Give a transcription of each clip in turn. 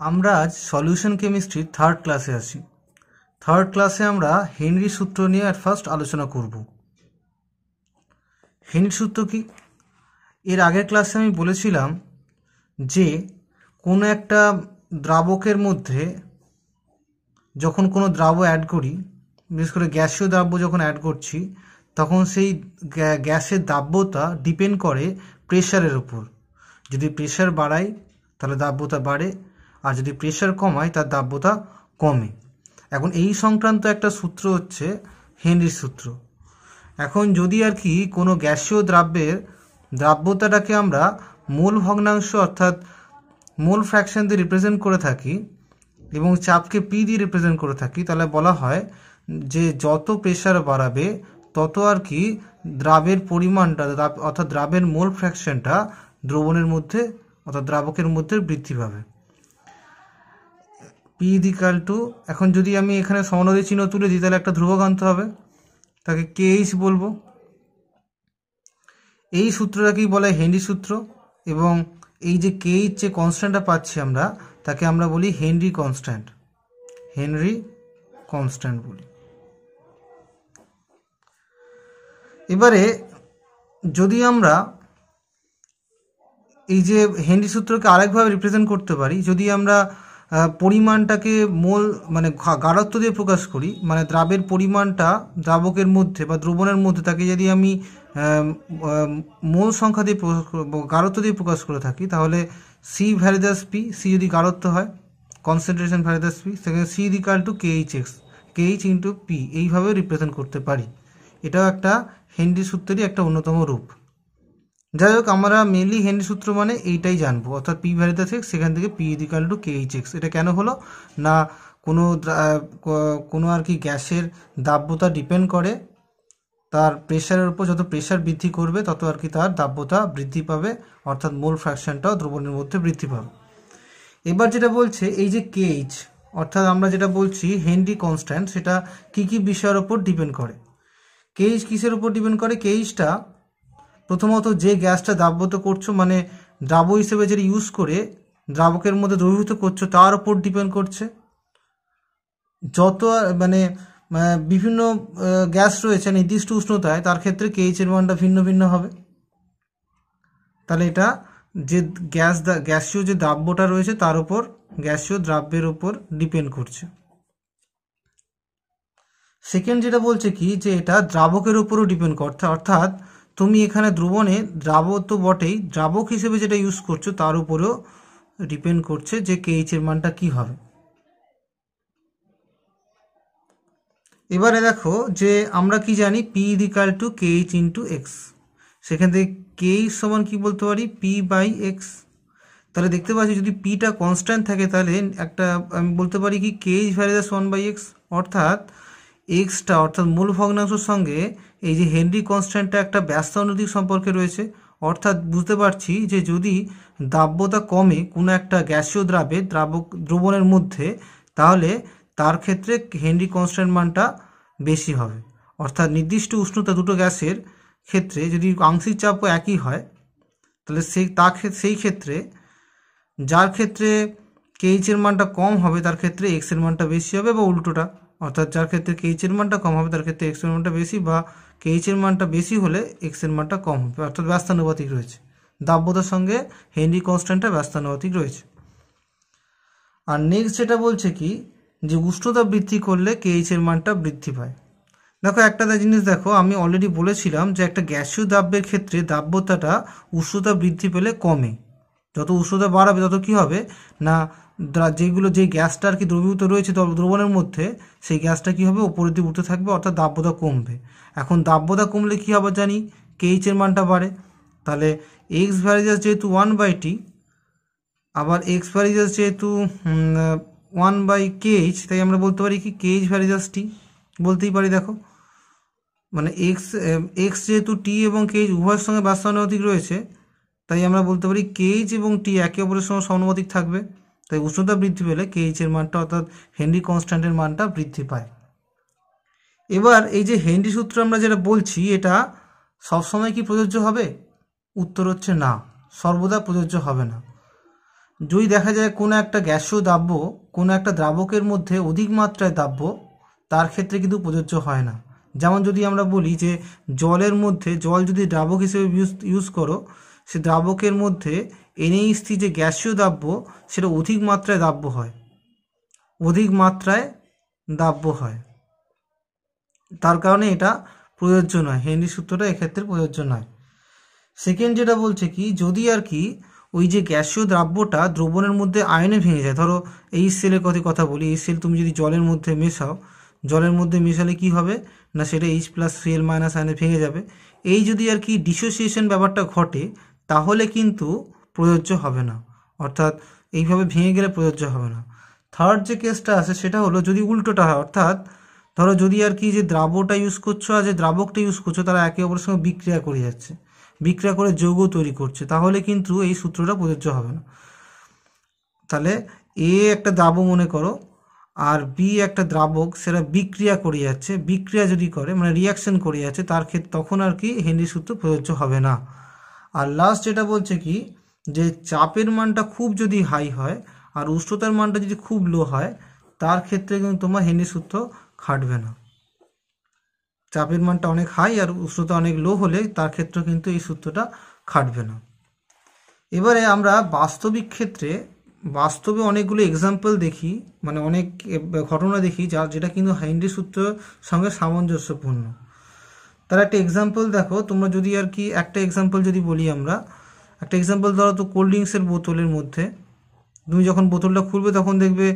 আমরা আজ সলিউশন কেমিস্ট্রির থার্ড ক্লাসে আছি। থার্ড ক্লাসে আমরা হেনরি সূত্র নিয়ে at ফার্স্ট আলোচনা করব। হেনরি সূত্র কি? এর আগের ক্লাসে আমি বলেছিলাম যে কোনো একটা দ্রাবকের মধ্যে যখন কোনো দ্রাব্য অ্যাড করি, বিশেষ করে গ্যাসীয় দ্রাব্য যখন অ্যাড করছি, তখন সেই গ্যাসের দাব্যতা ডিপেন্ড করে প্রেশারের উপর। যদি প্রেশার বাড়াই তাহলে দাব্যতা বাড়ে, আর যদি প্রেশার কমায় তার দাব্যতা কমে। এখন এই সংক্রান্ত একটা সূত্র হচ্ছে হেনরির সূত্র। এখন যদি আর কি কোনো গ্যাসীয় দ্রাব্যের দ্রাব্যতাটাকে আমরা মোল ভগ্নাংশ অর্থাৎ মোল ফ্র্যাকশন দিয়ে রিপ্রেজেন্ট করে থাকি এবং চাপকে পি দিয়ে রিপ্রেজেন্ট করে থাকি, তাহলে বলা হয় যে যত প্রেশার বাড়াবে তত আর কি দ্রাবের পরিমাণটা অর্থাৎ দ্রাবের মোল ফ্র্যাকশনটা দ্রবণের মধ্যে অর্থাৎ দ্রাবকের মধ্যে বৃদ্ধি পাবে। পি ইকুয়াল টু, এখন যদি আমি এখানে সমানুপাতিক চিহ্ন তুলে দিই তাহলে একটা ধ্রুবক আনতে হবে, তাকে কেএইচ বলবো। এই সূত্রটাকেই বলা হয় হেনরি সূত্র, এবং এই যে কেএইচ যে কনস্ট্যান্টটা পাচ্ছি আমরা, তাকে আমরা বলি হেনরি কনস্ট্যান্ট। হেনরি কনস্ট্যান্ট বলি। এবারে যদি আমরা এই যে হেনরি সূত্রকে আরেকভাবে রিপ্রেজেন্ট করতে পারি, যদি আমরা পরিমাণটাকে মোল মানে গাঢ়ত্ব দিয়ে প্রকাশ করি, মানে দ্রাবের পরিমাণটা দ্রাবকের মধ্যে বা দ্রবণের মধ্যে, তাকে যদি আমি মোল সংখ্যা দিয়ে গাঢ়ত্ব দিয়ে প্রকাশ করে থাকি, তাহলে সি ভ্যারিদাস পি, সি যদি গাঢ়ত্ব হয়, কনসেন্ট্রেশন ভ্যারিদাস পি, সেখানে C equal to KH x, KH into P, এইভাবে রিপ্রেজেন্ট করতে পারি। এটাও একটা হেনরি সূত্রেরই একটা অন্যতম রূপ। যাই হোক, আমরা মেনলি হেনরি সূত্র মানে এইটাই জানবো, অর্থাৎ পি ভ্যারিদাস এক্স, সেখান থেকে P equal to KH x. এটা কেন হলো না, কোনো আর কি গ্যাসের দাব্যতা ডিপেন্ড করে তার প্রেশারের উপর। যত প্রেশার বৃদ্ধি করবে তত আর কি তার দাব্যতা বৃদ্ধি পাবে, অর্থাৎ মোল ফ্র্যাকশনটাও দ্রবণের মধ্যে বৃদ্ধি পাবে। এবার যেটা বলছে এই যে কেএইচ, অর্থাৎ আমরা যেটা বলছি হেনরি কনস্ট্যান্ট, সেটা কি কি বিষয়ের উপর ডিপেন্ড করে। কেএইচ কিসের উপর ডিপেন্ড করে? কেএইচটা প্রথমত যে গ্যাসটা দ্রাব্যত করছো, মানে দ্রাব্য হিসেবে যেটা ইউজ করে দ্রাবকের মধ্যে দ্রবীভূত করছো, তার উপর ডিপেন্ড করছে। যত মানে বিভিন্ন গ্যাস রয়েছে নির্দিষ্ট উষ্ণতায়, তার ক্ষেত্রে কেএইচের মানটা ভিন্ন ভিন্ন হবে। তাহলে এটা যে গ্যাসীয় যে দ্রাব্যটা রয়েছে তার উপর, গ্যাসীয় দ্রাব্যের উপর ডিপেন্ড করছে। সেকেন্ড যেটা বলছে কি, যে এটা দ্রাবকের উপরও ডিপেন্ড করছে, অর্থাৎ তুমি এখানে দ্রবণে দ্রাবক তো বটেই, দ্রাবক হিসেবে যেটা ইউজ করছো তার উপরেও ডিপেন্ড করছে যে কেএইচের মানটা কি হবে। এবারে দেখো যে আমরা কি জানি, P equal to KH into x, সেখান থেকে কেএইচ সমান কি বলতে পারি, পি বাই এক্স। তাহলে দেখতে পাচ্ছি যদি পিটা কনস্ট্যান্ট থাকে তাহলে একটা আমি বলতে পারি কি কেএইচ ভ্যারিদাস 1/x, অর্থাৎ এক্সটা অর্থাৎ মূল ভগ্নাংশের সঙ্গে এই যে হেনরি কনস্ট্যান্টটা একটা ব্যস্তানুপাতিক সম্পর্কে রয়েছে। অর্থাৎ বুঝতে পারছি যে যদি দাব্যতা কমে কোনো একটা গ্যাসীয় দ্রবণের মধ্যে, তাহলে তার ক্ষেত্রে হেনরি কনস্ট্যান্ট মানটা বেশি হবে। অর্থাৎ নির্দিষ্ট উষ্ণতা দুটো গ্যাসের ক্ষেত্রে যদি আংশিক চাপও একই হয়, তাহলে সেই ক্ষেত্রে যার ক্ষেত্রে কেএইচের মানটা কম হবে তার ক্ষেত্রে এক্সের মানটা বেশি হবে, বা উল্টোটা, অর্থাৎ যার ক্ষেত্রে কেএইচের মানটা কম হবে তার ক্ষেত্রে এক্সের মানটা বেশি, বা কেএইচের মানটা বেশি হলে এক্সের মানটা কম হবে, অর্থাৎ ব্যস্তানুপাতিক রয়েছে। দাব্যতার সঙ্গে হেনরি কনস্ট্যান্টটা ব্যস্তানুপাতিক রয়েছে। আর নেক্সট যেটা বলছে কি, যে উষ্ণতা বৃদ্ধি করলে কেএইচের মানটা বৃদ্ধি পায়। দেখো একটা জিনিস দেখো, আমি অলরেডি বলেছিলাম যে একটা গ্যাসীয় দ্রাব্যের ক্ষেত্রে দাব্যতাটা উষ্ণতা বৃদ্ধি পেলে কমে। যত উষ্ণতা বাড়াবে তত কি হবে না, যে গ্যাসটা আর কি দ্রবীভূত রয়েছে দ্রবণের মধ্যে, সেই গ্যাসটা কি হবে, উপরের দিকে উঠতে থাকবে, অর্থাৎ দাব্যতা কমবে। এখন দাব্যতা কমলে কি হবে জানি, কেএইচের মানটা বাড়ে। তাহলে এক্স ভ্যারিদাস যেহেতু 1/t, আবার এক্স ভ্যারিদাস যেহেতু 1/kh, তাই আমরা বলতে পারি কি কেএইচ ভ্যারিদাস টি বলতেই পারি। দেখো মানে এক্স যেহেতু টি এবং কেএইচ উভয়ের সঙ্গে ব্যস্তানুপাতিক রয়েছে, তাই আমরা বলতে পারি কেএইচ এবং টি একে অপরের সঙ্গে সমানুপাতিক থাকবে। তাই উষ্ণতা বৃদ্ধি পেলে কেএইচের মানটা অর্থাৎ হেনরি কনস্ট্যান্টের মানটা বৃদ্ধি পায়। এবার এই যে হেনরি সূত্র আমরা যেটা বলছি, এটা সবসময় কি প্রযোজ্য হবে? উত্তর হচ্ছে না, সর্বদা প্রযোজ্য হবে না। যদি দেখা যায় কোনো একটা গ্যাসীয় দ্রাব্য কোনো একটা দ্রাবকের মধ্যে অধিক মাত্রায় দ্রাব্য, তার ক্ষেত্রে কিন্তু প্রযোজ্য হয় না। যেমন যদি আমরা বলি যে জলের মধ্যে, জল যদি দ্রাবক হিসেবে ইউজ করো, সে দ্রাবকের মধ্যে NH3 যে গ্যাসীয় দ্রাব্য সেটা অধিক মাত্রায় দ্রাব্য হয়, অধিক মাত্রায় দ্রাব্য হয়, তার কারণে এটা প্রযোজ্য নয়, হেনরি সূত্রটা এক্ষেত্রে প্রযোজ্য নয়। সেকেন্ড যেটা বলছে কি, যদি আর কি ওই যে গ্যাসীয় দ্রাব্যটা দ্রবণের মধ্যে আয়নে ভেঙে যায়, ধরো এই সেলের কথা বলি, এই সেল তুমি যদি জলের মধ্যে মেশাও, জলের মধ্যে মেশালে কি হবে না, সেটা H+Cl- আয়নে ভেঙে যাবে। এই যদি আর কি ডিসোসিয়েশন ব্যাপারটা ঘটে, তাহলে কিন্তু প্রযোজ্য হবে না, অর্থাৎ এইভাবে ভেঙে গেলে প্রযোজ্য হবে না। থার্ড যে কেসটা আছে সেটা হলো যদি উল্টোটা হয়, অর্থাৎ ধরো যদি আর কি যে দ্রাব্যটা ইউজ করছো আর যে দ্রাবকটা ইউজ করছো তারা একে অপরের সঙ্গে বিক্রিয়া করে যাচ্ছে, বিক্রিয়া করে যৌগ তৈরি করছে, তাহলে কিন্তু এই সূত্রটা প্রযোজ্য হবে না। তাহলে এ একটা দ্রাব্য মনে করো আর বি একটা দ্রাবক, সেটা বিক্রিয়া করে যাচ্ছে, বিক্রিয়া যদি করে মানে রিয়াকশন করে যাচ্ছে, তার ক্ষেত্রে তখন আর কি হেনরি সূত্র প্রযোজ্য হবে না। আর লাস্ট যেটা বলছে কি, যে চাপের মানটা খুব যদি হাই হয় আর উষ্ণতার মানটা যদি খুব লো হয়, তার ক্ষেত্রে কিন্তু তোমার হেনরি সূত্র খাটবে না। চাপের মানটা অনেক হাই আর উষ্ণতা অনেক লো হলে তার ক্ষেত্রে কিন্তু এই সূত্রটা খাটবে না। এবারে আমরা বাস্তবিক ক্ষেত্রে বাস্তবে অনেকগুলো এক্সাম্পল দেখি, মানে অনেক ঘটনা দেখি যেটা কিন্তু হেনরি সূত্রের সঙ্গে সামঞ্জস্যপূর্ণ। তার একটা এক্সাম্পল দেখো তোমরা, যদি আর কি একটা এক্সাম্পল যদি বলি আমরা, একটা এক্সাম্পল ধরো তো কোল্ড ড্রিঙ্কসের বোতলের মধ্যে তুমি যখন বোতলটা খুলবে তখন দেখবে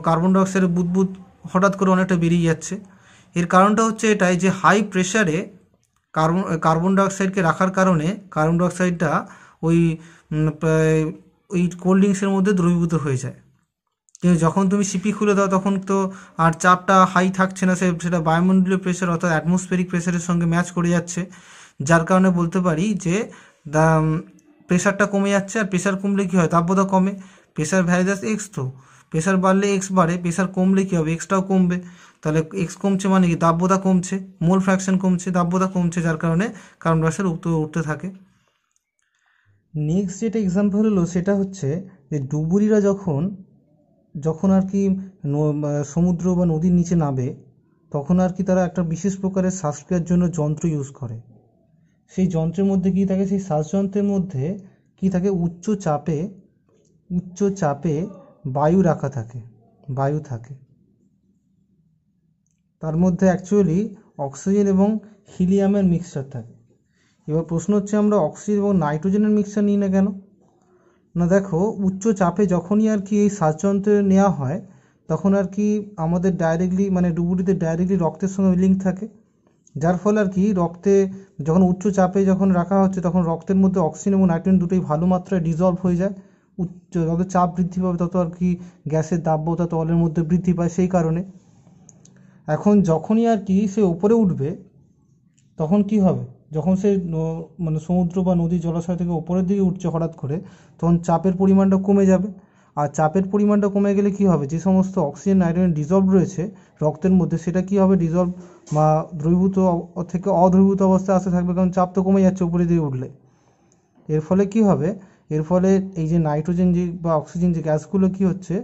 কার্বন ডাইঅক্সাইডের বুদবুদ হঠাৎ করে অনেকটা বেরিয়ে যাচ্ছে। এর কারণটা হচ্ছে এটাই যে হাই প্রেশারে কার্বন ডাইঅক্সাইডকে রাখার কারণে কার্বন ডাইঅক্সাইডটা ওই ওই কোল্ড ড্রিঙ্কসের মধ্যে দ্রবীভূত হয়ে যায়। কিন্তু যখন তুমি সিপি খুলে দাও তখন তো আর চাপটা হাই থাকছে না, সেটা বায়ুমণ্ডলীয় প্রেশার অর্থাৎ অ্যাটমসফেরিক প্রেশারের সঙ্গে ম্যাচ করে যাচ্ছে, যার কারণে বলতে পারি যে প্রেশারটা কমে যাচ্ছে। আর প্রেশার কমলে কী হয়, তাপমাত্রা কমে, প্রেশার ভ্যারিয়াস এক্স, তো প্রেশার বাড়লে এক্স বাড়ে, প্রেশার কমলে কী হবে, এক্সটাও কমবে। তাহলে এক্স কমছে মানে কি, তাপমাত্রা কমছে, মোল ফ্র্যাকশন কমছে, তাপমাত্রা কমছে, যার কারণে কার্বন ডাইঅক্সাইড উঠতে থাকে। নেক্সট যেটা এক্সাম্পল হলো সেটা হচ্ছে যে ডুবুরিরা যখন আর কি সমুদ্র বা নদীর নিচে নামে, তখন আর কি তারা একটা বিশেষ প্রকারের শ্বাসক্রিয়ার জন্য যন্ত্র ইউজ করে। সেই যন্ত্রের মধ্যে কী থাকে, সেই শ্বাসযন্ত্রের মধ্যে কী থাকে, উচ্চ চাপে বায়ু রাখা থাকে, বায়ু থাকে, তার মধ্যে অ্যাকচুয়ালি অক্সিজেন এবং হিলিয়ামের মিক্সচার থাকে। এবার প্রশ্ন হচ্ছে আমরা অক্সিজেন এবং নাইট্রোজেনের মিক্সচার নিই না কেন? না দেখো, উচ্চ চাপে যখনই আর কি এই শ্বাসযন্ত্রে নেওয়া হয় তখন আর কি আমাদের ডাইরেক্টলি মানে ডুবুরিতে ডাইরেক্টলি রক্তের সঙ্গে লিঙ্ক থাকে, যার ফলে আর কি রক্তে যখন উচ্চ চাপে যখন রাখা হচ্ছে তখন রক্তের মধ্যে অক্সিজেন এবং নাইট্রোজেন দুটোই ভালো মাত্রায় ডিজলভ হয়ে যায়। যত চাপ বৃদ্ধি পাবে তত আর কি গ্যাসের দাব্যতা তলের মধ্যে বৃদ্ধি পায়। সেই কারণে এখন যখনই আর কি সে ওপরে উঠবে তখন কি হবে, যখন সে মানে সমুদ্র বা নদী জলাশয় থেকে ওপরের দিকে উঠছে হঠাৎ করে, তখন চাপের পরিমাণটা কমে যাবে। আর চাপের পরিমাণটা কমে গেলে কি হবে, যে সমস্ত অক্সিজেন নাইট্রোজেন ডিজলভ রয়েছে রক্তের মধ্যে সেটা কি হবে, ডিজলভ বা দ্রবীভূত থেকে অদ্রবীভূত অবস্থায় আসতে থাকবে, কারণ চাপ তো কমে যাচ্ছে উপরের দিকে উঠলে। এর ফলে কি হবে, এর ফলে এই যে নাইট্রোজেন যে বা অক্সিজেন যে গ্যাসগুলো কি হচ্ছে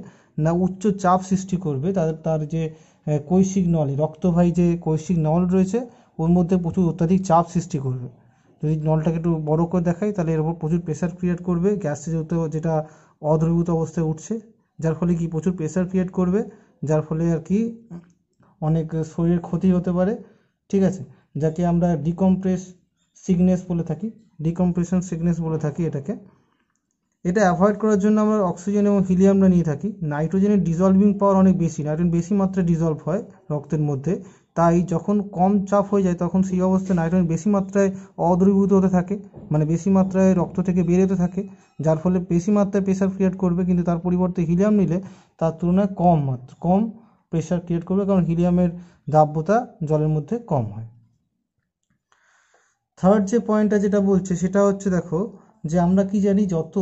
না উচ্চ চাপ সৃষ্টি করবে, তার যে কৈশিক নলী রক্তবাহী যে কৈশিক নল রয়েছে ওর মধ্যে প্রচুর অত্যাধিক চাপ সৃষ্টি করবে। যদি নলটাকে একটু বড় করে দেখাই তাহলে এর উপর প্রচুর প্রেশার ক্রিয়েট করবে, গ্যাসে যেটা অদ্রবীভূত অবস্থায় উঠছে, যার ফলে কি প্রচুর প্রেশার ক্রিয়েট করবে, যার ফলে আর কি অনেক শরীরের ক্ষতি হতে পারে। ঠিক আছে, যাকে আমরা ডিকম্প্রেশন সিকনেস বলে থাকি এটাকে। এটা অ্যাভয়েড করার জন্য আমরা অক্সিজেন এবং হিলিয়ামটা নিয়ে থাকি। নাইট্রোজেনের ডিজলভিং পাওয়ার অনেক বেশি, নাইট্রোজেন বেশি মাত্রায় ডিজলভ হয় রক্তের মধ্যে, তাই যখন কম চাপ হয়ে যায় তখন সেই অবস্থায় নাইট্রোজেন বেশি মাত্রায় অদ্রবীভূত হতে থাকে, মানে বেশি মাত্রায় রক্ত থেকে বেরোতে থাকে, যার ফলে বেশি মাত্রায় প্রেশার ক্রিয়েট করবে। কিন্তু তার পরিবর্তে হিলিয়াম নিলে তার তুলনায় কম প্রেশার ক্রিয়েট করবে, কারণ হিলিয়ামের দাব্যতা জলের মধ্যে কম হয়। থার্ড যে পয়েন্টটা যেটা বলছে সেটা হচ্ছে দেখো, যে আমরা কি জানি যত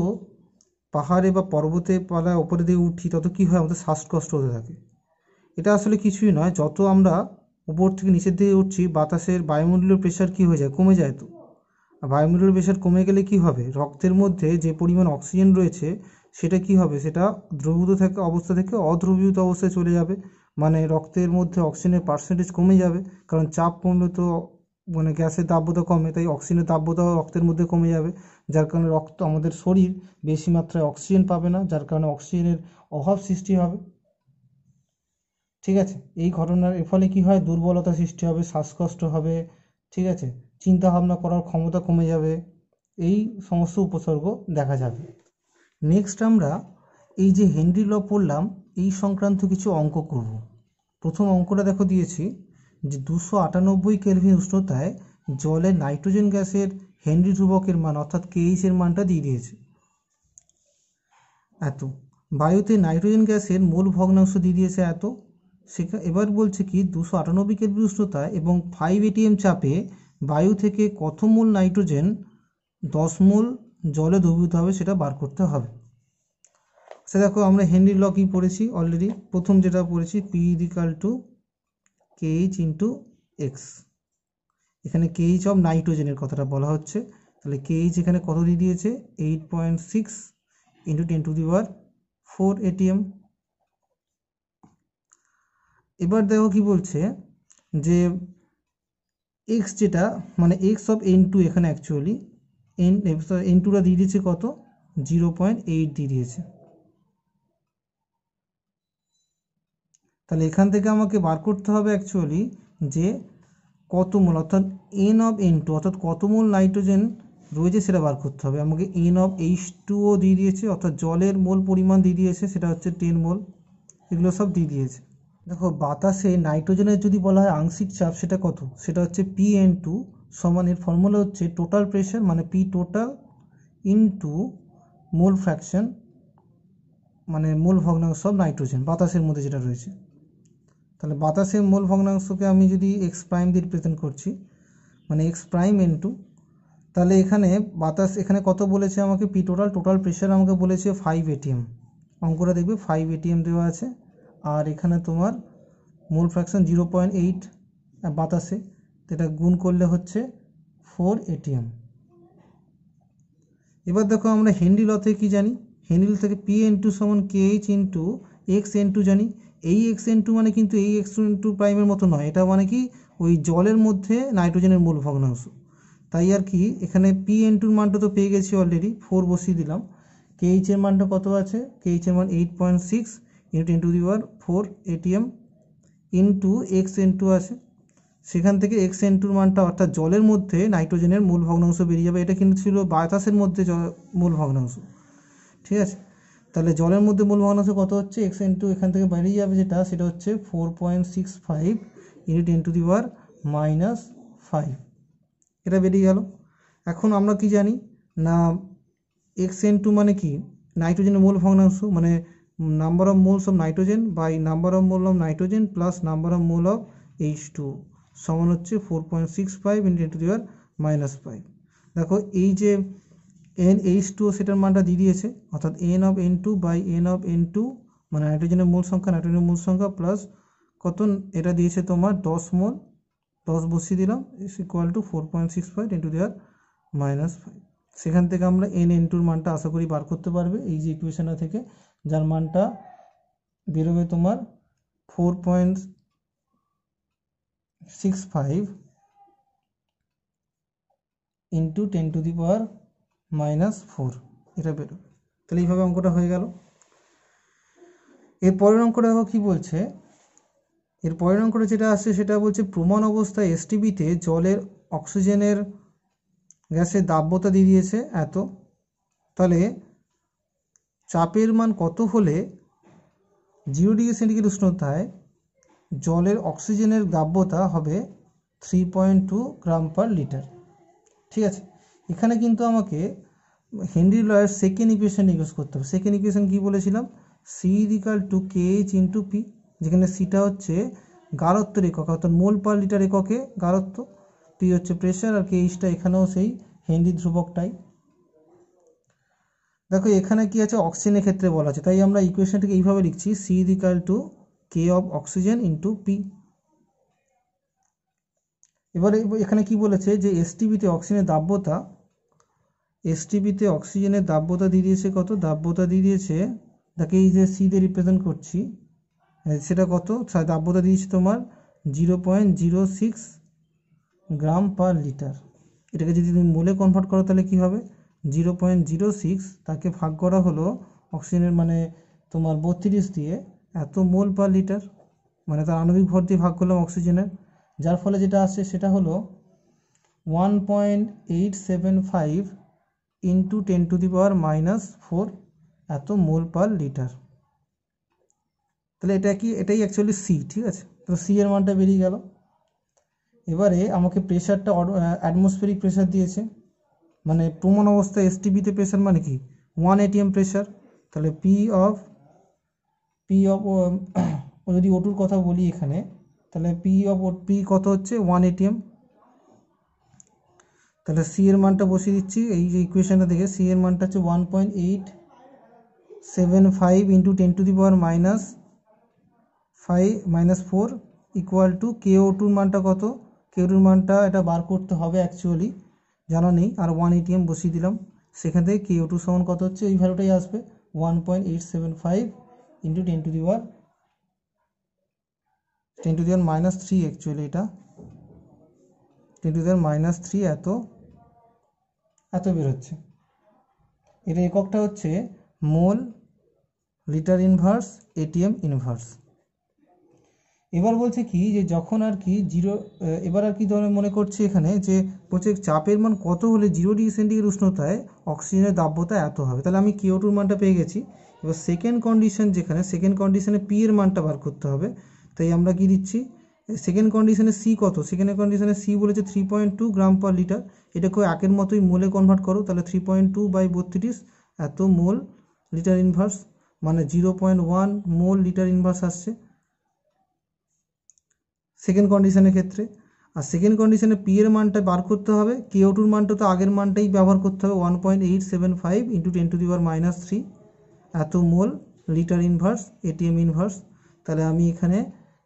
পাহাড়ে বা পর্বতে পালায় ওপরের দিকে উঠি তত কী হয়, আমাদের শ্বাসকষ্ট হতে থাকে। এটা আসলে কিছুই নয়, যত আমরা উপর থেকে নিচের দিকে উঠছি বাতাসের বায়ুমণ্ডলীয় প্রেশার কী হয়ে যায়, কমে যায়। তো বায়ুমণ্ডলীয় প্রেশার কমে গেলে কি হবে, রক্তের মধ্যে যে পরিমাণ অক্সিজেন রয়েছে সেটা কি হবে, সেটা দ্রবীভূত থেকে অবস্থা থেকে অদ্রবীভূত অবস্থায় চলে যাবে, মানে রক্তের মধ্যে অক্সিজেনের পার্সেন্টেজ কমে যাবে, কারণ চাপ কমলে তো মানে গ্যাসের দাব্যতা কমে, তাই অক্সিজেনের দাব্যতাও রক্তের মধ্যে কমে যাবে, যার কারণে রক্ত আমাদের শরীর বেশি মাত্রায় অক্সিজেন পাবে না, যার কারণে অক্সিজেনের অভাব সৃষ্টি হবে। ঠিক আছে, এই ঘটনার ফলে কি হয়, দুর্বলতা সৃষ্টি হবে, শ্বাসকষ্ট হবে, ঠিক আছে, চিন্তা ভাবনা করার ক্ষমতা কমে যাবে, এই সমস্ত উপসর্গ দেখা যাবে। নেক্সট আমরা এই যে হেনরি ল পড়লাম এই সংক্রান্ত কিছু অঙ্ক করব। প্রথম অঙ্কটা দেখো দিয়েছি যে 298 কেলভিন উষ্ণতায় জলে নাইট্রোজেন গ্যাসের হেনরি ধ্রুবকের মান অর্থাৎ কেএইচ এর মানটা দিয়ে দিয়েছে এত, বায়ুতে নাইট্রোজেন গ্যাসের মোল ভগ্নাংশ দিয়ে দিয়েছে এত। এবার বলছে কি 298 কেলভিন উষ্ণতায় এবং 5 atm চাপে বায়ু থেকে কত মোল নাইট্রোজেন 10 মোল জলে দ্রবীভূত হবে সেটা বার করতে হবে। সে দেখো আমরা হেনরি ল কি পড়েছি অলরেডি, প্রথম যেটা পড়েছি P = KH × X, এখানে KH অফ নাইট্রোজেনের কথাটা বলা হচ্ছে, তাহলে KH এখানে কত দিয়ে দিয়েছে 8.6 × 10⁴ atm। এবার দেখো কি বলছে যে x যেটা মানে x অফ N2 এখানে অ্যাকচুয়ালি N2টা দিয়ে দিয়েছে কত 0.8 দিয়ে দিয়েছে, তাহলে এখান থেকে আমাকে বার করতে হবে অ্যাকচুয়ালি যে কত মোল অর্থাৎ N অফ N2 অর্থাৎ কত মোল নাইট্রোজেন রয়েছে সেটা বার করতে হবে। আমাকে N অফ H2O দিয়ে দিয়েছে অর্থাৎ জলের মোল পরিমাণ দিয়ে দিয়েছে, সেটা হচ্ছে 10 মোল, এগুলো সব দিয়ে দিয়েছে। দেখো বাতাসে নাইট্রোজেনের যদি বলা হয় আংশিক চাপ সেটা কত, সেটা হচ্ছে PN2 সমান, এর ফর্মুলা হচ্ছে টোটাল প্রেশার মানে P টোটাল ইনটু মোল ফ্র্যাকশন মানে মোল ভগ্নাংশ অফ নাইট্রোজেন বাতাসের মধ্যে যেটা রয়েছে। তাহলে বাতাসের মোল ভগ্নাংশকে আমি যদি এক্স প্রাইম দিয়ে রিপ্রেজেন্ট করছি মানে এক্স প্রাইম N2, তাহলে এখানে বাতাস এখানে কত বলেছে আমাকে পি টোটাল প্রেশার আমাকে বলেছে 5 atm, অঙ্কটা দেখবে 5 atm দেওয়া আছে, আর এখানে তোমার মোল ফ্র্যাকশন 0.8 বাতাসে, এটা গুণ করলে হচ্ছে 4 atm। এবার দেখো আমরা হেনরি ল থেকে কী জানি, হেনরি ল থেকে PN2 সমান KH × XN2 জানি। এই XN2 মানে কিন্তু এই XN2 প্রাইমের মতো নয়, এটা মানে কি ওই জলের মধ্যে নাইট্রোজেনের মোল ভগ্নাংশ, তাই আর কি এখানে PN2 মানটা তো পেয়ে গেছি অলরেডি, 4 বসিয়ে দিলাম। KH এর মানটা কত আছে, KH এর মান 8.6 × 10⁴ atm ইন্টু XN2 আছে, সেখান থেকে XN2 মানটা অর্থাৎ জলের মধ্যে নাইট্রোজেনের মূল ভগ্নাংশ বেরিয়ে যাবে, এটা কিন্তু ছিল বাতাসের মধ্যে মূল ভগ্নাংশ, ঠিক আছে। তাহলে জলের মধ্যে মূল ভগ্নাংশ কত হচ্ছে XN2 এখান থেকে বেরিয়ে যাবে যেটা, সেটা হচ্ছে 4.65 × 10⁻⁵, এটা বেরিয়ে গেল। এখন আমরা কি জানি না XN2 মানে কি নাইট্রোজেনের মোল ভগ্নাংশ মানে number of moles of nitrogen by number of mole of nitrogen plus number of mole of H2 সমান হচ্ছে 4.65 × 10⁻⁵। দেখো এই যে NH2 সেটার মানটা দিয়ে দিয়েছে অর্থাৎ N of N2 by N of N2 মানে নাইট্রোজেনের মূল সংখ্যা প্লাস কত এটা দিয়েছে তোমার 10 মোল, 10 বসিয়ে দিলাম = 4.65 × 10⁻⁵। সেখান থেকে আমরা N/N2 মানটা আশা করি বার করতে পারবে এই যে ইকুয়েশনটা থেকে, যার মানটা বেরোবে তোমার 4.65 × 10⁻⁴, এটা বেরোবে। তাহলে এইভাবে অঙ্কটা হয়ে গেল। এর পরের অঙ্কটা দেখো কী বলছে, এর পরের অঙ্কটা যেটা আসছে সেটা বলছে প্রমাণ অবস্থায় STBতে জলের অক্সিজেনের গ্যাসের দাব্যতা দিয়ে দিয়েছে এত, তাহলে চাপের মান কত হলে 0°C উষ্ণতায় জলের অক্সিজেনের দাব্যতা হবে 3.2 গ্রাম/লিটার। ঠিক আছে, এখানে কিন্তু আমাকে হেনরি লয়ের সেকেন্ড ইকুয়েশন ইউজ করতে হবে। সেকেন্ড ইকুয়েশন কী বলেছিলাম, C = KH × P, যেখানে সিটা হচ্ছে গারত্বের একক অর্থাৎ মোল/লিটার এককে গারত্ব, P হচ্ছে প্রেশার, আর KHটা এখানেও সেই হেনরি ধ্রুবকটাই। দেখো এখানে কি আছে অক্সিজেনের ক্ষেত্রে বলা আছে, তাই আমরা ইকুয়েশনটাকে এইভাবে লিখছি C = K of oxygen × P। এবারে এখানে কি বলেছে যে STBতে অক্সিজেনের দাব্যতা এসটিপিতে অক্সিজেনের দাব্যতা দিয়ে দিয়েছে কত, দাব্যতা দিয়ে দিয়েছে, তাকে এই যে সি দিয়ে রিপ্রেজেন্ট করছি, সেটা কত, দাব্যতা দিয়েছে তোমার 0.06 গ্রাম পার লিটার। এটাকে যদি তুমি মোলে কনভার্ট করো তাহলে কী হবে, 0.06 তাকে ভাগ করা হলো অক্সিজেনের মানে তোমার 32 দিয়ে, এত মোল পার লিটার, মানে তার আণবিক ভর দিয়ে ভাগ করলাম অক্সিজেনের, যার ফলে যেটা আসছে সেটা হলো 1.875 ইন্টু 10⁻⁻⁴ এত মোল পার লিটার। তাহলে এটা কি, এটাই অ্যাকচুয়ালি সি, ঠিক আছে। তো সি এর মানটা বেরিয়ে গেল। এবারে আমাকে প্রেশারটা অ্যাটমসফেরিক প্রেশার দিয়েছে, মানে প্রমাণ অবস্থায় এসটিপিতে প্রেশার মানে কি 1 atm প্রেশার। তাহলে পি অফ যদি O2 এর কথা বলি এখানে, তাহলে পি কত হচ্ছে 1 atm। তাহলে সি এর মানটা বসিয়ে দিচ্ছি এই যে ইকুয়েশনটা থেকে, সি এর মানটা হচ্ছে 1.875 ইন্টু 10⁻⁻⁴ ইকুয়াল টু KO2 মানটা কত, KO2 মানটা এটা বার করতে হবে অ্যাকচুয়ালি, জানা নেই, আর 1 atm বসিয়ে দিলাম, সেখান থেকে KO2 সমান কত হচ্ছে, এই ভ্যালুটাই আসবে 1.875 ইন্টু 10⁻⁻³ অ্যাকচুয়ালি এটা 10⁻³ এত বেরোচ্ছে। এর এককটা হচ্ছে মোল লিটার ইনভার্স এটিএম ইনভার্স। এবার বলছে কি যে যখন আর কি এবার আর কি ধরনের মনে করছে এখানে যে বলছে চাপের মান কত হলে 0 ডিগ্রি সেন্টিগ্রেড উষ্ণতায় অক্সিজেনের দাব্যতা এত হবে। তাহলে আমি KO2 মানটা পেয়ে গেছি। এবার সেকেন্ড কন্ডিশন, যেখানে সেকেন্ড কন্ডিশনে পি এর মানটা বার করতে হবে, তাই আমরা কি দিচ্ছি, সেকেন্ড কন্ডিশনে সি কত, সেকেন্ড কন্ডিশনে সি বলেছে 3.2 গ্রাম পার লিটার, এটাকেও একের মতোই মোলে কনভার্ট করো, তাহলে 3.2/32 এত মোল লিটার ইনভার্স, মানে 0.1 মোল লিটার ইনভার্স আসছে সেকেন্ড কন্ডিশনের ক্ষেত্রে। আর সেকেন্ড কন্ডিশনে পি এর মানটা বার করতে হবে, KO2 মানটা তো আগের মানটাই ব্যবহার করতে হবে, 1.875 ইন্টু 10⁻⁻³ এত mole litre inverse ATM inverse. তাহলে আমি এখানে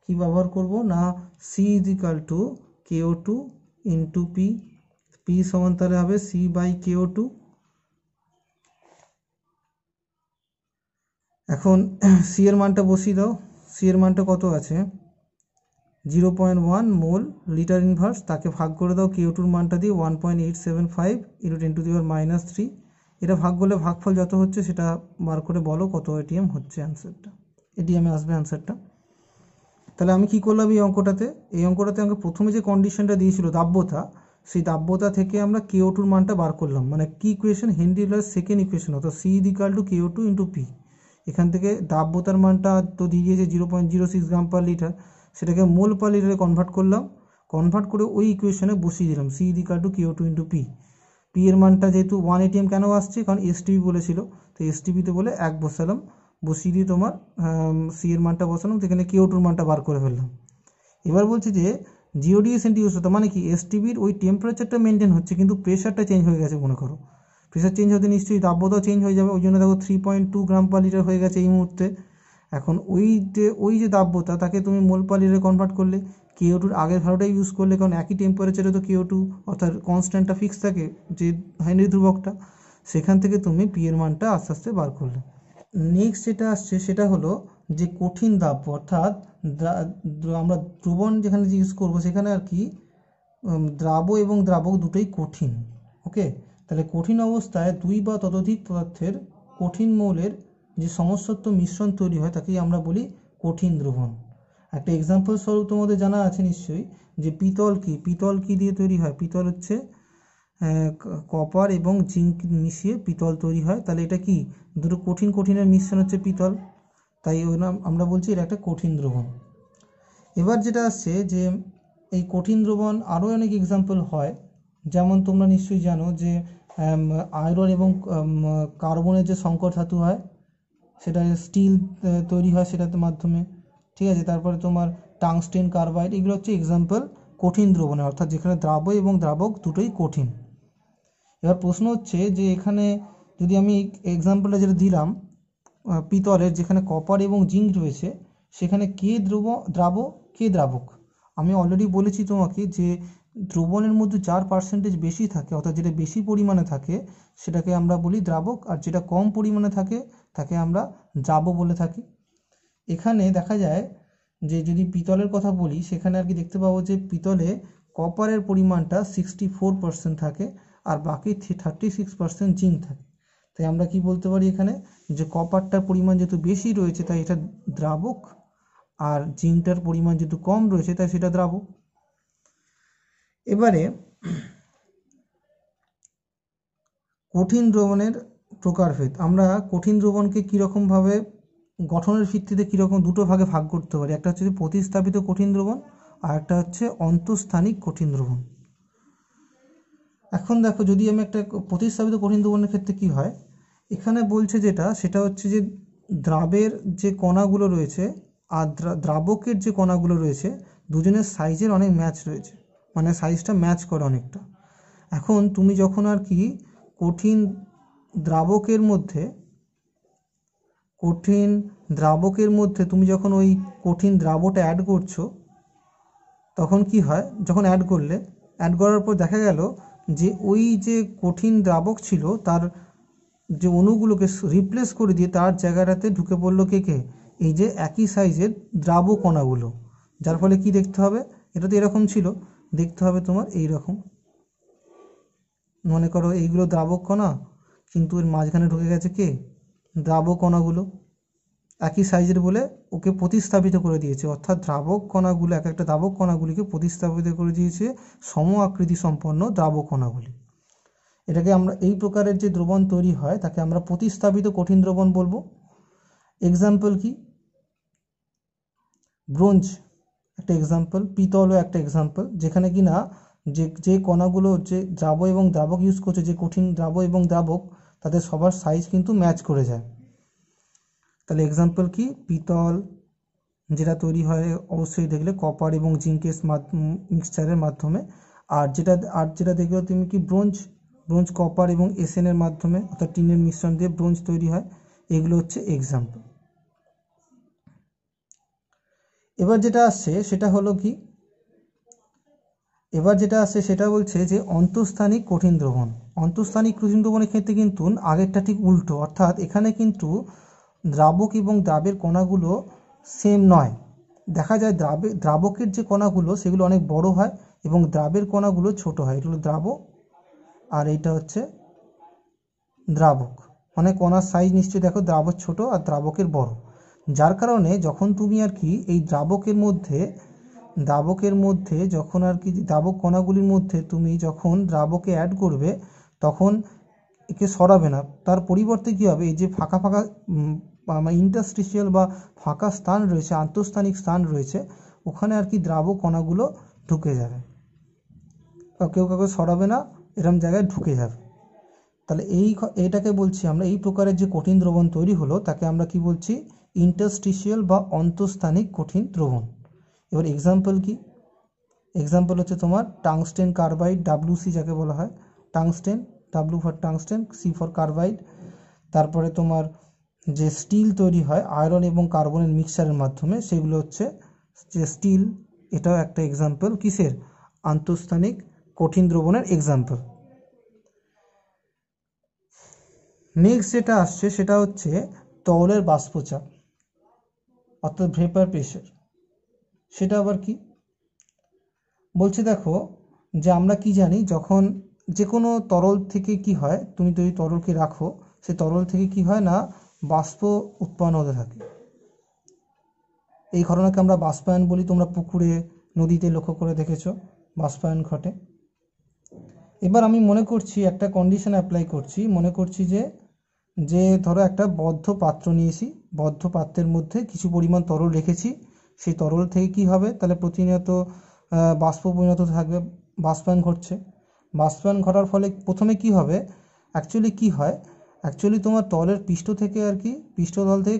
কি ব্যবহার করব না, C equal to KO2 into P সমান তাহলে হবে C/KO2। এখন সি এর মানটা বসিয়ে দাও, সি এর মানটা কত আছে 0.1 মোল লিটার ইনভার্স, তাকে ভাগ করে দাও KO2 মানটা দিয়ে 1.875 ইন্টু 10⁻⁻³, এটা ভাগ করলে ভাগফল যত হচ্ছে সেটা বার করে বলো কত এটিএম হচ্ছে, অ্যান্সারটা এটিএমে আসবে অ্যান্সারটা। তাহলে আমি কি করলাম এই অঙ্কটাতে আমাকে প্রথমে যে কন্ডিশনটা দিয়েছিল দাব্যতা, সেই দাব্যতা থেকে আমরা KO2 মানটা বার করলাম, মানে কি ইকুয়েশন, হেনরি রুলের সেকেন্ড ইকুয়েশন, অর্থাৎ C equal to KO2 into P. এখান থেকে দাব্যতার মানটা তো দিয়ে দিয়েছে 0.06 গ্রাম পার লিটার, সেটাকে মোল পার লিটারে কনভার্ট করলাম, কনভার্ট করে ওই ইকুয়েশনে বসিয়ে দিলাম C equal to KO2 into P. P এর মানটা যেহেতু 1 atm কেন আসছে, কারণ এসটিপি বলেছিল, তো এসটিপিতে বলে 1 বসালাম, বসিয়ে দিয়ে তোমার সি এর মানটা বসালাম, সেখানে KO2 মানটা বার করে ফেললাম। এবার বলছি যে 0 ডিগ্রি সেন্টিগ্রেড উষ্ণতা মানে কি, এসটিপির ওই টেম্পারেচারটা মেনটেন হচ্ছে কিন্তু প্রেশারটা চেঞ্জ হয়ে গেছে, মনে করো প্রেশার চেঞ্জ হতে নিশ্চয়ই দাব্যতাও চেঞ্জ হয়ে যাবে, ওই জন্য দেখো 3.2 গ্রাম পার লিটার হয়ে গেছে এই মুহূর্তে। এখন ওই যে দাব্যতা, তাকে তুমি মোল পার লিটারে কনভার্ট করলে, KO2 আগের ভ্যালুটাই ইউজ করলে, কারণ একই টেম্পারেচারে তো KO2 অর্থাৎ কনস্ট্যান্টটা ফিক্স থাকে, যে হেনরি ধ্রুবকটা, সেখান থেকে তুমি পি এর মানটা আস্তে আস্তে বার করলে। নেক্সট যেটা আসছে সেটা হলো যে কঠিন দাব্য, অর্থাৎ আমরা দ্রবণ যেখানে ইউজ করবো সেখানে আর কি দ্রাব্য এবং দ্রাবক দুটোই কঠিন। ওকে, তাহলে কঠিন অবস্থায় 2 বা ততোধিক পদার্থের কঠিন মৌলের যে সমসত্ব মিশ্রণ তৈরি হয় তাকেই আমরা বলি কঠিন দ্রবণ। একটা এক্সাম্পল স্বরূপ তোমাদের জানা আছে নিশ্চয়ই, যে পিতল কি দিয়ে তৈরি হয়, পিতল হচ্ছে কপার এবং জিঙ্ক মিশিয়ে পিতল তৈরি হয়, তাহলে এটা কি দুটো কঠিনের মিশ্রণ হচ্ছে পিতল, তাই ওই নাম আমরা বলছি এটা একটা কঠিন দ্রবণ। এবার যেটা আসছে যে এই কঠিন দ্রবণ আরও অনেক এক্সাম্পল হয়, যেমন তোমরা নিশ্চয়ই জানো যে আয়রন এবং কার্বনের যে সংকর ধাতু হয় সেটা স্টিল তৈরি হয় সেটার মাধ্যমে, ঠিক আছে। তারপরে তোমার টাংস্টেন কার্বাইড, এগুলো হচ্ছে এক্সাম্পল কঠিন দ্রবণের, অর্থাৎ যেখানে দ্রাব্য এবং দ্রাবক দুটোই কঠিন। এবার প্রশ্ন হচ্ছে যে এখানে যদি আমি এক্সাম্পলটা যেটা দিলাম পিতলের, যেখানে কপার এবং জিঙ্ক রয়েছে, সেখানে কে দ্রাব্য কে দ্রাবক। আমি অলরেডি বলেছি তোমাকে যে দ্রবণের মধ্যে যার পার্সেন্টেজ বেশি থাকে অর্থাৎ যেটা বেশি পরিমাণে থাকে সেটাকে আমরা বলি দ্রাবক, আর যেটা কম পরিমাণে থাকে তাকে আমরা দ্রাব বলে থাকি। এখানে দেখা যায় যে যদি পিতলের কথা বলি সেখানে আর কি দেখতে পাবো যে পিতলে কপারের পরিমাণটা 64% থাকে আর বাকি 36% জিঙ্ক থাকে। তাই আমরা কি বলতে পারি এখানে যে কপারটার পরিমাণ যেহেতু বেশি রয়েছে তাই এটা দ্রাবক, আর জিঙ্কটার পরিমাণ যেহেতু কম রয়েছে তাই সেটা দ্রাবক। এবারে কঠিন দ্রবণের প্রকারভেদ। আমরা কঠিন দ্রবণকে কীরকমভাবে গঠনের ভিত্তিতে কীরকম দুটো ভাগে ভাগ করতে পারি, একটা হচ্ছে প্রতিস্থাপিত কঠিন দ্রবণ আর একটা হচ্ছে অন্তঃস্থানিক কঠিন দ্রবণ। এখন দেখো যদি আমি একটা প্রতিস্থাপিত কঠিন দ্রবণের ক্ষেত্রে কি হয়, এখানে বলছে যেটা সেটা হচ্ছে যে দ্রাবের যে কণাগুলো রয়েছে আর দ্রাবকের যে কণাগুলো রয়েছে দুজনের সাইজের অনেক ম্যাচ রয়েছে, মানে সাইজটা ম্যাচ করে অনেকটা। এখন তুমি যখন আর কি কঠিন দ্রাবকের মধ্যে তুমি যখন ওই কঠিন দ্রাবটা অ্যাড করছো তখন কি হয়, যখন অ্যাড করার পর দেখা গেল যে ওই যে কঠিন দ্রাবক ছিল তার যে অণুগুলোকে রিপ্লেস করে দিয়ে তার জায়গাটাতে ঢুকে পড়লো কে, এই যে একই সাইজের দ্রাব কণাগুলো। যার ফলে কি দেখতে হবে, এটা তো এরকম ছিল, দেখতে হবে তোমার এই রকম। মনে করো এইগুলো দ্রাবক কণা, কিন্তু এর মাঝখানে ঢুকে গেছে কে, দ্রাব কণাগুলো একই সাইজের বলে ওকে প্রতিস্থাপিত করে দিয়েছে, অর্থাৎ দ্রাবক কণাগুলো এক একটা দ্রাবক কণাগুলিকে প্রতিস্থাপিত করে দিয়েছে সম আকৃতি সম্পন্ন দ্রাবক কণাগুলি। এটাকে আমরা এই প্রকারের যে দ্রবণ তৈরি হয় তাকে আমরা প্রতিস্থাপিত কঠিন দ্রবণ বলবো। এক্সাম্পল কি, ব্রোঞ্জ একটা এক্সাম্পল, পিতলও একটা এক্সাম্পল, যেখানে কি না যে কণাগুলো যে দ্রাব এবং দ্রাবক ইউজ করছে, যে কঠিন দ্রাব এবং দ্রাবক তাদের সবার সাইজ কিন্তু ম্যাচ করে যায়। তাহলে এক্সাম্পল কি, পিতল যেটা তৈরি হয় অবশ্যই দেখলে কপার এবং জিঙ্কের মিক্সচারের মাধ্যমে, আর যেটা দেখবে তুমি কি ব্রোঞ্জ কপার এবং এসএনের মাধ্যমে অর্থাৎ টিনের মিশ্রণ দিয়ে ব্রোঞ্জ তৈরি হয়। এগুলো হচ্ছে এক্সাম্পল। এবার যেটা আসছে সেটা বলছে যে অন্তঃস্থানিক কঠিন দ্রবণ। অন্তঃস্থানিক কঠিন দ্রবণের ক্ষেত্রে কিন্তু আগেরটা ঠিক উল্টো, অর্থাৎ এখানে কিন্তু দ্রাবক এবং দ্রাবের কণাগুলো সেম নয়। দেখা যায় দ্রাবকের যে কণাগুলো সেগুলো অনেক বড় হয় এবং দ্রাবের কণাগুলো ছোট হয়। এটা হলো দ্রাবক আর এইটা হচ্ছে দ্রাবক, মানে কণার সাইজ নিশ্চয়ই দেখো দ্রাবক ছোট আর দ্রাবকের বড়। যার কারণে যখন তুমি আর কি এই দ্রাবকের মধ্যে যখন আর কি দ্রাবক কণাগুলির মধ্যে তুমি যখন দ্রাবকে অ্যাড করবে তখন একে সরাবে না, তার পরিবর্তে কী হবে, এই যে ফাঁকা ইন্টারস্টিশিয়াল বা ফাঁকা স্থান রয়েছে, আন্তঃস্থানিক স্থান রয়েছে, ওখানে আর কি দ্রাবক কণাগুলো ঢুকে যাবে, কেউ কাউকে সরাবে না, এরকম জায়গায় ঢুকে যাবে। তাহলে এইটাকে বলছি আমরা, এই প্রকারের যে কঠিন দ্রবণ তৈরি হলো তাকে আমরা কি বলছি, ইন্টারস্টিশিয়াল বা অন্তঃস্থানিক কঠিন দ্রবণ। এবার এক্সাম্পল কি, এক্সাম্পল হচ্ছে তোমার টাংস্টেন কার্বাইড, WC যাকে বলা হয়, tungsten, W for tungsten, C for carbide. তারপরে তোমার যে স্টিল তৈরি হয় আয়রন এবং কার্বনের মিক্সচারের মাধ্যমে, সেগুলো হচ্ছে যে স্টিল, এটাও একটা এক্সাম্পল কিসের, আন্তঃস্থানিক কঠিন দ্রবণের এক্সাম্পল। নেক্সট যেটা আসছে সেটা হচ্ছে তরলের বাষ্পচাপ অর্থাৎ ভেপার প্রেশার। সেটা আবার কি বলছে, দেখো যে আমরা কি জানি, যখন যে কোনো তরল থেকে কি হয়, তুমি যদি তরলকে রাখো সে তরল থেকে কি হয় না বাষ্প উৎপন্ন হতে থাকে, এই ঘটনাকে আমরা বাষ্পায়ন বলি। তোমরা পুকুরে নদীতে লক্ষ্য করে দেখেছো বাষ্পায়ন ঘটে। এবার আমি মনে করছি একটা কন্ডিশন অ্যাপ্লাই করছি, মনে করছি যে ধরো একটা বদ্ধ পাত্র নিয়েছি, বদ্ধ পাত্রের মধ্যে কিছু পরিমাণ তরল রেখেছি, সেই তরল থেকে কি হবে, তাহলে প্রতিনিয়ত বাষ্প পরিণত থাকবে, বাষ্পায়ন ঘটছে। বাষ্পায়ন ঘটার ফলে প্রথমে কি হবে, অ্যাকচুয়ালি তোমার তরলের পৃষ্ঠ থেকে আর কি পৃষ্ঠতল থেকে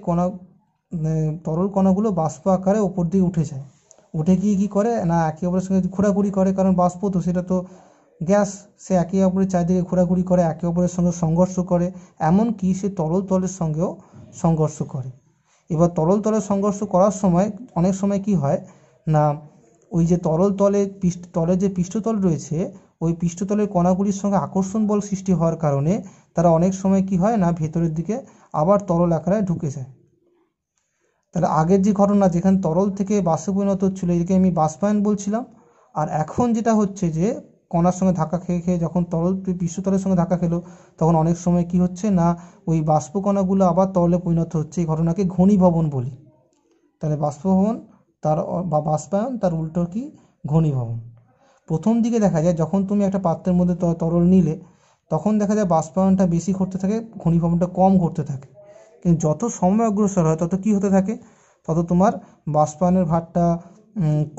তরল কণাগুলো বাষ্প আকারে ওপর দিকে উঠে যায়, উঠে গিয়ে কী করে না একে অপরের সঙ্গে ঘোরাঘুরি করে, কারণ বাষ্প তো সেটা তো গ্যাস, সে একে অপরের চারিদিকে ঘোরাঘুরি করে, একে অপরের সঙ্গে সংঘর্ষ করে, এমনকি সে তরল তলের সঙ্গেও সংঘর্ষ করে। এবার তরল তলের সংঘর্ষ করার সময় অনেক সময় কি হয় না ওই যে তরল তলের যে পৃষ্ঠতল রয়েছে, ওই পৃষ্ঠতলের কণাগুলির সঙ্গে আকর্ষণ বল সৃষ্টি হওয়ার কারণে তারা অনেক সময় কি হয় না, ভেতরের দিকে আবার তরল আকারে ঢুকে যায়। তাহলে আগের যে ঘটনা, যেখানে তরল থেকে বাষ্পে পরিণত হচ্ছিলো, এটাকে আমি বাষ্পায়ন বলছিলাম। আর এখন যেটা হচ্ছে যে কণার সঙ্গে ধাক্কা খেয়ে খেয়ে যখন তরল পৃষ্ঠতলের সঙ্গে ধাক্কা খেলো, তখন অনেক সময় কি হচ্ছে না, ওই বাষ্প কণাগুলো আবার তরলে পরিণত হচ্ছে। এই ঘটনাকে ঘনীভবন বলি। তাহলে বাষ্পভবন তার বা বাষ্পায়ন, তার উল্টো কি, ঘনীভবন। প্রথম দিকে দেখা যায় যখন তুমি একটা পাত্রের মধ্যে তরল নিলে, তখন দেখা যায় বাষ্পায়নটা বেশি ঘটতে থাকে, ঘনীভবনটা কম ঘটতে থাকে। কিন্তু যত সময় অগ্রসর হয় তত কী হতে থাকে, তত তোমার বাষ্পায়নের হারটা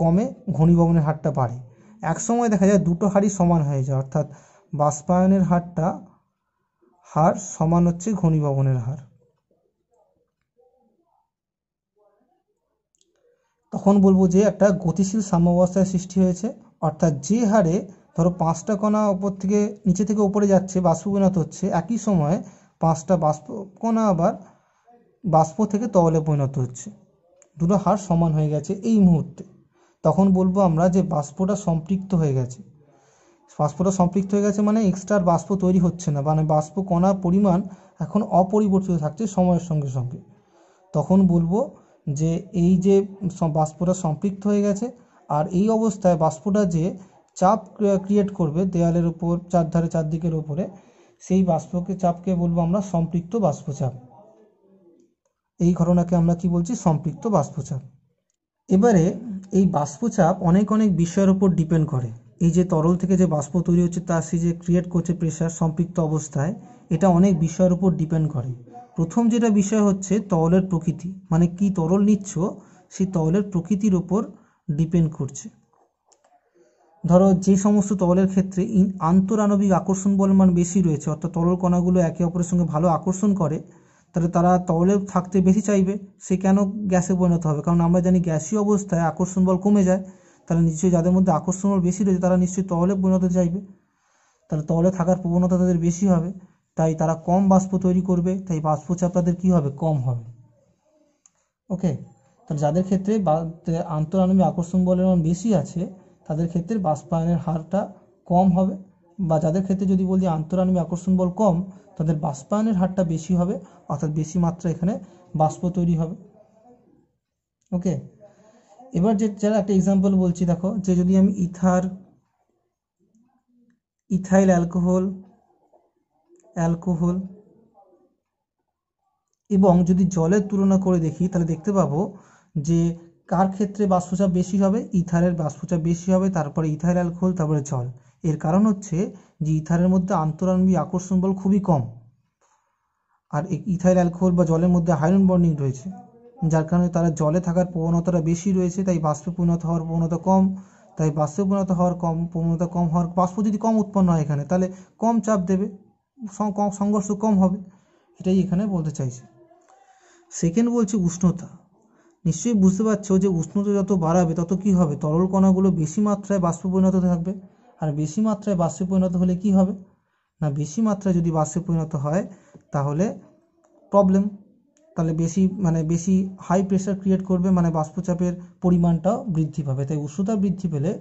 কমে, ঘনীভবনের হারটা বাড়ে। এক সময় দেখা যায় দুটো হারই সমান হয়ে যায়, অর্থাৎ বাষ্পায়নের হার সমান হচ্ছে ঘনীভবনের হার। তখন বলবো যে একটা গতিশীল সাম্যাবস্থার সৃষ্টি হয়েছে। অর্থাৎ যে হারে ধরো 5টা কণা ওপর থেকে নিচে থেকে উপরে যাচ্ছে, বাষ্প পরিণত হচ্ছে, একই সময়ে 5টা বাষ্প কণা আবার বাষ্প থেকে তরলে পরিণত হচ্ছে। দুটো হার সমান হয়ে গেছে এই মুহূর্তে। তখন বলবো আমরা যে বাষ্পটা সম্পৃক্ত হয়ে গেছে। বাষ্পটা সম্পৃক্ত হয়ে গেছে মানে এক্সট্রা বাষ্প তৈরি হচ্ছে না, মানে বাষ্প কণার পরিমাণ এখন অপরিবর্তিত থাকছে সময়ের সঙ্গে সঙ্গে। তখন বলবো যে এই যে বাষ্পটা সম্পৃক্ত হয়ে গেছে, আর এই অবস্থায় বাষ্পটা যে চাপ ক্রিয়েট করবে দেয়ালের উপর, চারদিকের উপরে, সেই চাপকে বলবো আমরা সম্পৃক্ত বাষ্পচাপ। এই ঘটনাকে আমরা কি বলছি, সম্পৃক্ত বাষ্পচাপ। এবারে এই বাষ্পচাপ অনেক বিষয়ের উপর ডিপেন্ড করে। এই যে তরল থেকে যে বাষ্প তৈরি হচ্ছে, তার সে যে ক্রিয়েট করছে প্রেশার সম্পৃক্ত অবস্থায়, এটা অনেক বিষয়ের উপর ডিপেন্ড করে। প্রথম যেটা বিষয় হচ্ছে তরলের প্রকৃতি, মানে কি তরল নিচ্ছ সেই তরলের প্রকৃতির উপর ডিপেন্ড করছে। ধরো যে সমস্ত তরলের ক্ষেত্রে আন্তরাণবিক আকর্ষণ বল মান বেশি রয়েছে, অর্থাৎ তরল কণাগুলো একে অপরের সঙ্গে ভালো আকর্ষণ করে, তাহলে তারা তরলে থাকতে বেশি চাইবে। সে কেন গ্যাসে পরিণত হবে, কারণ আমরা জানি গ্যাসীয় অবস্থায় আকর্ষণ বল কমে যায়। তাহলে নিশ্চয়ই যাদের মধ্যে আকর্ষণ বল বেশি রয়েছে তারা নিশ্চয়ই তরলে পরিণত চাইবে, তাহলে তরলে থাকার প্রবণতা তাদের বেশি হবে, তাই তারা কম বাষ্প তৈরি করবে, তাই বাষ্পচাপ তাদের কী হবে, কম হবে। ওকে, তাহলে যাদের ক্ষেত্রে আন্তরাণবিক আকর্ষণ বলের মান বেশি আছে, তাদের ক্ষেত্রে বাষ্পায়নের হারটা কম হবে। বা যাদের ক্ষেত্রে যদি বলি আন্তরাণবিক আকর্ষণ বল কম, তাদের বাষ্পায়নের হারটা বেশি হবে, অর্থাৎ বেশি মাত্রা এখানে বাষ্প তৈরি হবে। ওকে, এবার যারা একটা এক্সাম্পল বলছি, দেখো যে যদি আমি ইথাইল অ্যালকোহল এবং যদি জলের তুলনা করে দেখি, তাহলে দেখতে পাবো যে কার ক্ষেত্রে বাষ্পচাপ বেশি হবে, ইথারের বাষ্পচাপ বেশি হবে, তারপরে ইথাইল অ্যালকোহল, তারপরে জল। এর কারণ হচ্ছে যে ইথারের মধ্যে আন্তরাণবিক আকর্ষণ বল খুবই কম, আর ইথাইল অ্যালকোহল বা জলের মধ্যে আয়রন বন্ডিং রয়েছে, যার কারণে তারা জলে থাকার প্রবণতাটা বেশি রয়েছে, তাই বাষ্পে পরিণত হওয়ার প্রবণতা কম। তাই বাষ্পে পরিণত হওয়ার প্রবণতা কম হওয়ার, বাষ্প যদি কম উৎপন্ন হয় এখানে, তাহলে কম চাপ দেবে, সংঘর্ষ কম হবে, এটাই এখানে বলতে চাইছে। সেকেন্ড বলছি উষ্ণতা। নিশ্চয়ই বুঝতে পারছো যে উষ্ণতা যত বাড়াবে তত কি হবে, তরল কণাগুলো বেশি মাত্রায় বাষ্পে পরিণত থাকবে। আর বেশি মাত্রায় বাষ্পে পরিণত হলে কি হবে না, বেশি মাত্রায় যদি বাষ্পে পরিণত হয় তাহলে প্রবলেম, তাহলে বেশি হাই প্রেশার ক্রিয়েট করবে, মানে বাষ্পচাপের পরিমাণটাও বৃদ্ধি পাবে। তাই উষ্ণতা বৃদ্ধি পেলে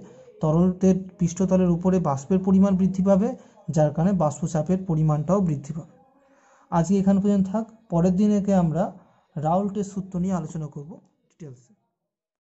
তরলের পৃষ্ঠতলের উপরে বাষ্পের পরিমাণ বৃদ্ধি পাবে, যার কারণে বাষ্পচাপের পরিমাণটাও বৃদ্ধি পাবে। আজকে এখান পর্যন্ত থাক, পরের দিনে আমরা রাউল্টের সূত্র নিয়ে আলোচনা করব ডিটেলসে।